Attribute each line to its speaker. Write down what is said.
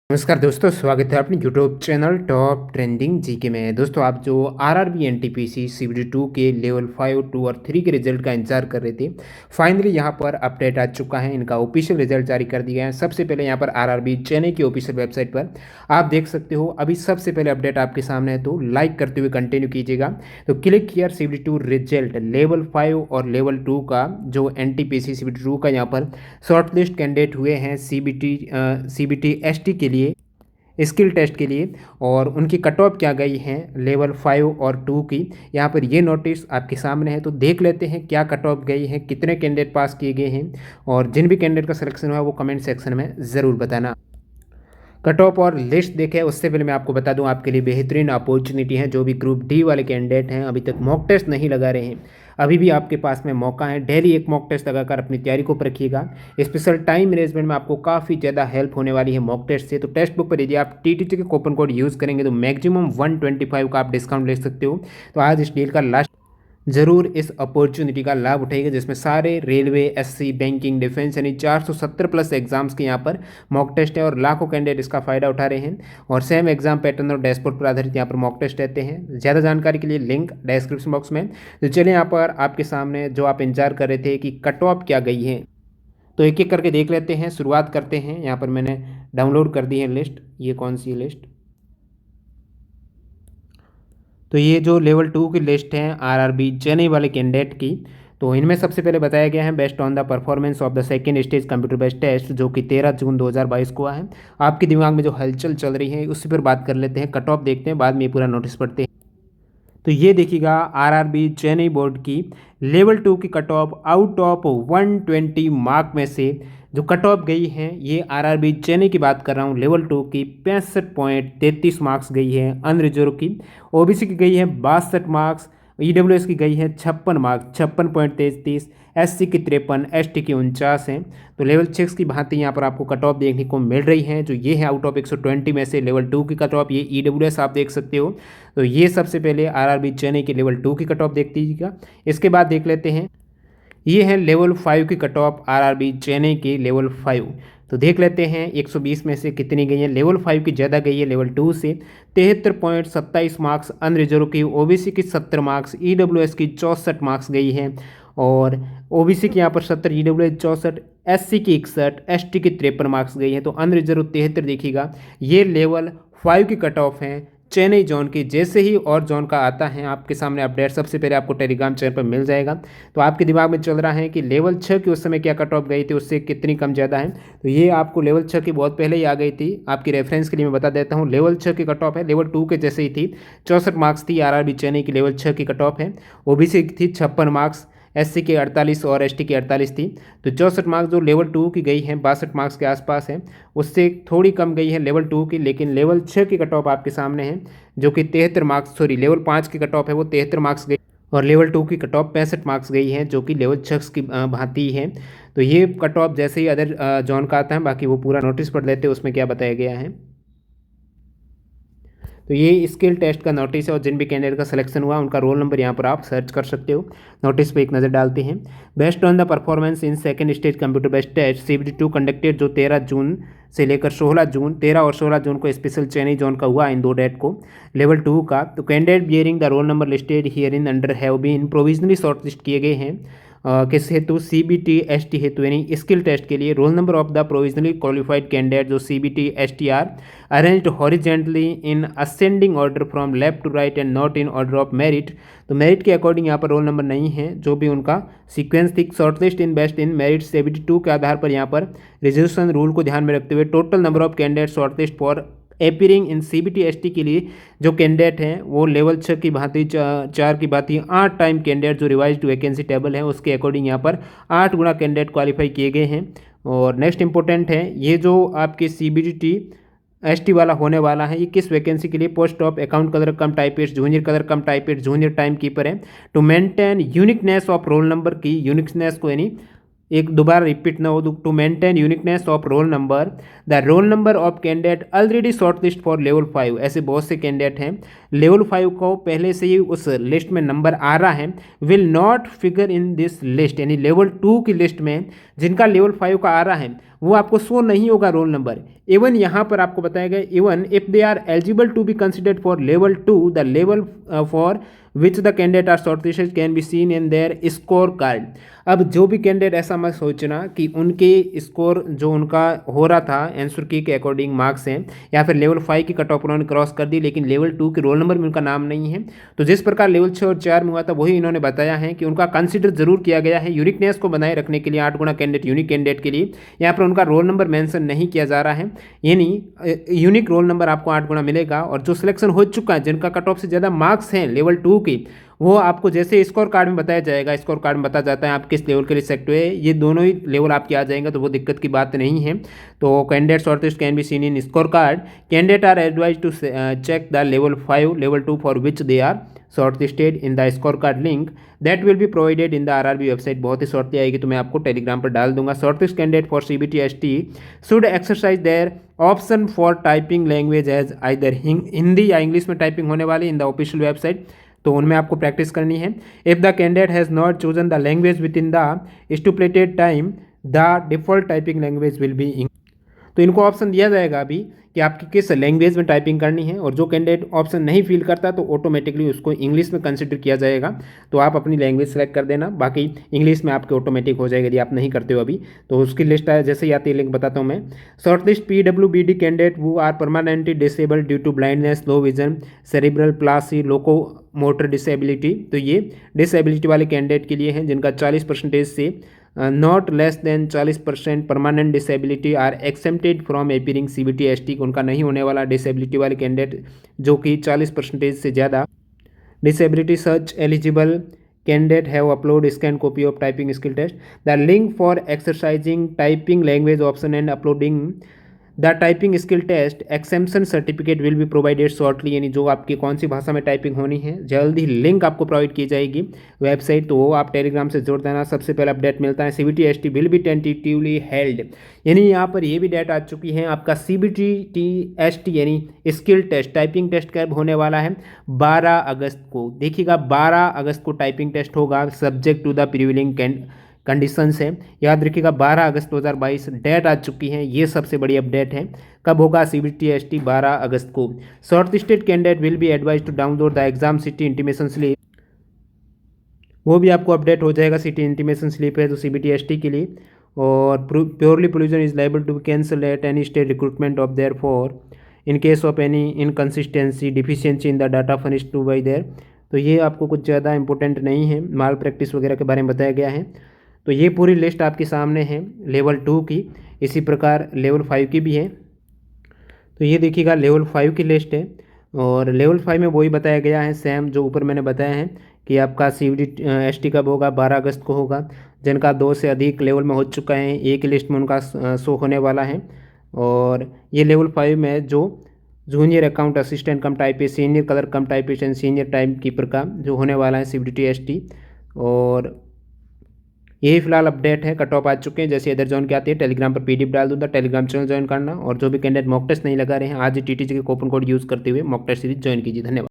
Speaker 1: नमस्कार दोस्तों, स्वागत है अपने YouTube channel top trending GK में। दोस्तों, आप जो आरआरबी एनटीपीसी सीबीटी 2 के लेवल 5, 2 और 3 के रिजल्ट का इंतजार कर रहे थे, फाइनली यहां पर अपडेट आ चुका है। इनका ऑफिशियल रिजल्ट जारी कर दिया है। सबसे पहले यहां पर आरआरबी चेन्नई की ऑफिशियल वेबसाइट पर आप देख सकते हो। अभी सबसे पहले अपडेट आपके सामने है, तो लाइक करते हुए कंटिन्यू कीजिएगा। तो click here CBT 2 result level 5 और लेवल 2 का जो एनटीपीसी सीबीटी 2 का यहाँ पर शॉर्टलिस्ट कैंडिडेट हुए हैं सीबीटी एसटी के लिए, स्किल टेस्ट के लिए, और उनकी कट ऑफ क्या गई हैं लेवल 5 और 2 की। यहाँ पर ये नोटिस आपके सामने है, तो देख लेते हैं क्या कट ऑफ गई है, कितने कैंडिडेट पास किए गए हैं, और जिन भी कैंडिडेट का सिलेक्शन हुआ वो कमेंट सेक्शन में ज़रूर बताना। कट ऑफ और लिस्ट देखें उससे पहले मैं आपको बता दूं, आपके लिए बेहतरीन अपॉर्चुनिटी है। जो भी ग्रुप डी वाले कैंडिडेट हैं, अभी तक मॉक टेस्ट नहीं लगा रहे हैं, अभी भी आपके पास में मौका है। डेली एक मॉक टेस्ट लगाकर अपनी तैयारी को रखिएगा। स्पेशल टाइम मैनेजमेंट में आपको काफ़ी ज़्यादा हेल्प होने वाली है मॉक टेस्ट से। तो टेक्स्ट बुक पर यदि आप टीटीटी के कूपन कोड यूज़ करेंगे तो मैक्सिमम 125 का आप डिस्काउंट ले सकते हो। तो आज इस डील का लास्ट ज़रूर इस अपॉर्चुनिटी का लाभ उठाइएगा, जिसमें सारे रेलवे, एससी, बैंकिंग, डिफेंस यानी 470 प्लस एग्जाम्स के यहाँ पर मॉक टेस्ट है, और लाखों कैंडिडेट इसका फ़ायदा उठा रहे हैं। और सेम एग्जाम पैटर्न और डैशबोर्ड पर आधारित यहाँ पर मॉक टेस्ट रहते हैं। ज़्यादा जानकारी के लिए लिंक डिस्क्रिप्शन बॉक्स में। तो चलिए यहाँ पर आपके सामने जो आप इंतजार कर रहे थे कि कट ऑफ क्या गई है, तो एक एक करके देख लेते हैं। शुरुआत करते हैं। यहाँ पर मैंने डाउनलोड कर दी है लिस्ट। ये कौन सी लिस्ट? तो ये जो लेवल 2 की लिस्ट है आरआरबी चेन्नई वाले कैंडिडेट की, तो इनमें सबसे पहले बताया गया है based on the performance of the second stage computer based test, जो कि 13 जून 2022 को हुआ है। आपके दिमाग में जो हलचल चल रही है उसी पर बात कर लेते हैं। कट ऑफ देखते हैं, बाद में ये पूरा नोटिस पढ़ते हैं। तो ये देखिएगा आरआरबी चेन्नई बोर्ड की लेवल 2 की cut off out of 120 mark में से जो कट ऑफ गई है, ये आरआरबी चेन्नई की बात कर रहा हूँ, लेवल 2 की 65.33 मार्क्स गई है अनरिजर्व की। ओबीसी की गई है 62 मार्क्स, ईडब्ल्यूएस की गई है 56 मार्क्स 56.33, एससी की 53, एसटी की 49 है। तो लेवल 6 की भांति यहाँ पर आपको कट ऑफ देखने को मिल रही है। जो ये है आउट ऑफ 120 में से लेवल 2 की कट ऑफ, ये ईडब्ल्यूएस आप देख सकते हो। तो ये सबसे पहले आरआरबी चेन्नई की लेवल 2 की कट ऑफ देख लीजिएगा। इसके बाद देख लेते हैं, ये है लेवल 5 की कट ऑफ आरआरबी चेन्नई की लेवल 5। तो देख लेते हैं 120 में से कितनी गई है। लेवल 5 की ज़्यादा गई है लेवल 2 से, 73.27 मार्क्स अनरिजर्व की, ओबीसी की 70 मार्क्स, ईडब्ल्यूएस की 64 मार्क्स गई है, और ओबीसी की यहाँ पर 70, ईडब्ल्यूएस 64, एससी की 61, एसटी की 53 मार्क्स गई है। तो अनरिजर्व 73 देखिएगा। ये लेवल 5 की कट ऑफ है चेन्नई जोन की। जैसे ही और जोन का आता है आपके सामने अपडेट, सबसे पहले आपको टेलीग्राम चैनल पर मिल जाएगा। तो आपके दिमाग में चल रहा है कि लेवल 6 की उस समय क्या कट ऑफ गई थी, उससे कितनी कम ज़्यादा है। तो ये आपको लेवल 6 की बहुत पहले ही आ गई थी। आपकी रेफरेंस के लिए मैं बता देता हूँ, लेवल 6 की कट ऑफ है लेवल 2 के जैसे ही थी। 64 मार्क्स थी आरआरबी चेन्नई की लेवल 6 की कट ऑफ है। ओबीसी की थी 56 मार्क्स, एससी की 48 और एसटी की 48 थी। तो 64 मार्क्स जो लेवल 2 की गई है 62 मार्क्स के आसपास है, उससे थोड़ी कम गई है लेवल 2 की। लेकिन लेवल 6 की कट ऑफ आपके सामने है, जो कि 73 मार्क्स, सॉरी लेवल 5 की कट ऑफ है वो 73 मार्क्स गई, और लेवल 2 की कट ऑफ 65 मार्क्स गई है, जो कि लेवल 6 की भांति है। तो ये कट ऑफ जैसे ही अदर जोन का आता है, बाकी वो पूरा नोटिस पढ़ लेते हैं उसमें क्या बताया गया है। तो ये स्किल टेस्ट का नोटिस है, और जिन भी कैंडिडेट का सिलेक्शन हुआ उनका रोल नंबर यहाँ पर आप सर्च कर सकते हो। नोटिस पे एक नज़र डालते हैं। Based on the performance in second stage computer based test CBT 2 conducted, जो 13 जून से लेकर 16 जून, 13 और 16 जून को स्पेशल चेन्नई जोन का हुआ, इन 2 डेट को लेवल 2 का। तो candidate bearing the roll number listed here in under have been provisionally shortlist किए गए हैं। किस हेतु? सीबीटी एसटी हेतु, यानी स्किल टेस्ट के लिए। Roll number of the provisionally qualified candidate जो CBT ST are arranged horizontally in ascending order from left to right and not in order of merit. तो मेरिट के अकॉर्डिंग यहाँ पर roll number नहीं है, जो भी उनका सीक्वेंस थी। Shortlist in best in merit 72 के आधार पर यहाँ पर रिजर्वेशन रूल को ध्यान में रखते हुए total number of candidate shortlist for appearing in CBT ST के लिए जो कैंडिडेट हैं वो लेवल 6 की भांति 4 की भांति 8 टाइम कैंडिडेट जो रिवाइज्ड वैकेंसी टेबल है उसके अकॉर्डिंग यहाँ पर 8 गुना कैंडिडेट क्वालिफाई किए गए हैं। और नेक्स्ट इंपॉर्टेंट है, ये जो आपके सीबीटी एसटी वाला होने वाला है, ये किस वैकेंसी के लिए? Post of account clerk cum typist, junior clerk cum typist, junior time keeper है। To maintain uniqueness of roll number की यूनिकनेस को, यानी एक दोबारा रिपीट ना हो, to maintain uniqueness of roll number, the roll number of candidate already short list for level 5। ऐसे बहुत से कैंडिडेट हैं लेवल 5 को पहले से ही उस लिस्ट में नंबर आ रहा है, will not figure in this list, यानी लेवल 2 की लिस्ट में जिनका लेवल 5 का आ रहा है वो आपको शो नहीं होगा रोल नंबर। इवन यहाँ पर आपको बताया गया even if they are eligible to be considered for level 2 the level for which the candidate are shortlisted can be seen in their score card. अब जो भी कैंडिडेट ऐसा मत सोचना कि उनके स्कोर जो उनका हो रहा था आंसर की के अकॉर्डिंग मार्क्स हैं या फिर लेवल 5 की कट ऑफ उन्होंने क्रॉस कर दी लेकिन लेवल 2 के रोल नंबर में उनका नाम नहीं है। तो जिस प्रकार लेवल 6 और 4 में हुआ था वही इन्होंने बताया है कि उनका कंसिडर जरूर किया गया है यूनिकनेस को बनाए रखने के लिए 8 गुना कैंडिडेट यूनिक कैंडिडेट के लिए यहाँ पर उनका रोल नंबर मेंशन नहीं किया जा रहा है, यानी यूनिक रोल नंबर आपको 8 गुना मिलेगा। और जो सिलेक्शन हो चुका है जिनका कट ऑफ से ज़्यादा मार्क्स हैं लेवल 2 के वो आपको जैसे स्कोर कार्ड में बताया जाएगा, स्कोर कार्ड में बताया जाता है आप किस लेवल के लिए सेलेक्ट हुए, ये दोनों ही लेवल आपके आ जाएंगे तो वो दिक्कत की बात नहीं है। तो candidate shortlist can be seen in score card, candidate are advise to check the level 5 level 2 for which they are shortlisted in the score card link that will be provided in the RRB website. बहुत ही shortly आएगी तो मैं आपको Telegram पर डाल दूंगा। Shortlist candidate for CBT ST should exercise their option for typing language as either Hindi या इंग्लिश में टाइपिंग होने वाली इन द ऑफिशियल वेबसाइट, तो उनमें आपको प्रैक्टिस करनी है। If the candidate has not chosen the language within the stipulated time the default typing language will be English. तो इनको ऑप्शन दिया जाएगा अभी कि आपकी किस लैंग्वेज में टाइपिंग करनी है और जो कैंडिडेट ऑप्शन नहीं फिल करता तो ऑटोमेटिकली उसको इंग्लिश में कंसिडर किया जाएगा। तो आप अपनी लैंग्वेज सेलेक्ट कर देना, बाकी इंग्लिश में आपके ऑटोमेटिक हो जाएगा यदि आप नहीं करते हो अभी। तो उसकी लिस्ट है जैसे ही आती है लिंक बताता हूँ मैं। शॉर्टलिस्ट PWBD कैंडिडेट वो are permanently disabled due to blindness, low vision, cerebral palsy, locomotor disability. तो ये डिसेबिलिटी वाले कैंडिडेट के लिए हैं जिनका 40% से not less than 40% permanent disability are accepted from appearing CBT ST। उनका नहीं होने वाला डिसेबिलिटी वाले कैंडिडेट जो कि 40% से ज़्यादा disability such eligible candidate have upload scanned copy of typing skill test, the link for exercising typing language option and uploading the typing skill test exemption certificate will be provided shortly, यानी जो आपकी कौन सी भाषा में typing होनी है जल्द ही link आपको प्रोवाइड की जाएगी वेबसाइट, तो वो आप टेलीग्राम से जोड़ देना। सबसे पहले अपडेट मिलता है CBT ST will be tentatively held, यानी यहाँ पर ये भी डेट आ चुकी है आपका CBT ST यानी स्किल टेस्ट टाइपिंग टेस्ट कब होने वाला है 12 अगस्त को। देखिएगा 12 अगस्त को टाइपिंग टेस्ट होगा subject to the prevailing conditions है, याद रखिएगा 12 अगस्त 2022 डेट आ चुकी है। ये सबसे बड़ी अपडेट है कब होगा CBT ST 12 अगस्त को। Shortlisted candidate will be advise to download the exam city intimation slip, वो भी आपको अपडेट हो जाएगा। सिटी इंटीमेशन स्लिप है तो CBT ST के लिए। और purely provision is liable to cancel at any state recruitment of their for in case of any inconsistency deficiency in the data furnished to by their. तो ये आपको कुछ ज़्यादा इंपॉर्टेंट नहीं है, माल प्रैक्टिस वगैरह के बारे में बताया गया है। तो ये पूरी लिस्ट आपके सामने है लेवल 2 की, इसी प्रकार लेवल 5 की भी है। तो ये देखिएगा लेवल 5 की लिस्ट है और लेवल 5 में वही बताया गया है सेम जो ऊपर मैंने बताया है कि आपका CBT ST कब होगा 12 अगस्त को होगा। जिनका 2 से अधिक लेवल में हो चुका है एक लिस्ट में उनका शो होने वाला है। और ये लेवल 5 में जो junior account assistant come typist, senior colour cum typist and senior time keeper का जो होने वाला है CBT ST। और यही फिलहाल अपडेट है, कट ऑफ आ चुके हैं। जैसे इधर ज्वाइन की आती है टेलीग्राम पर PDF डाल दूँगा, टेलीग्राम चैनल ज्वाइन करना। और जो भी कैंडिडेट मॉक टेस्ट नहीं लगा रहे हैं आज ही TTG के कूपन कोड यूज़ करते हुए मॉक टेस्ट सीरीज ज्वाइन कीजिए। धन्यवाद।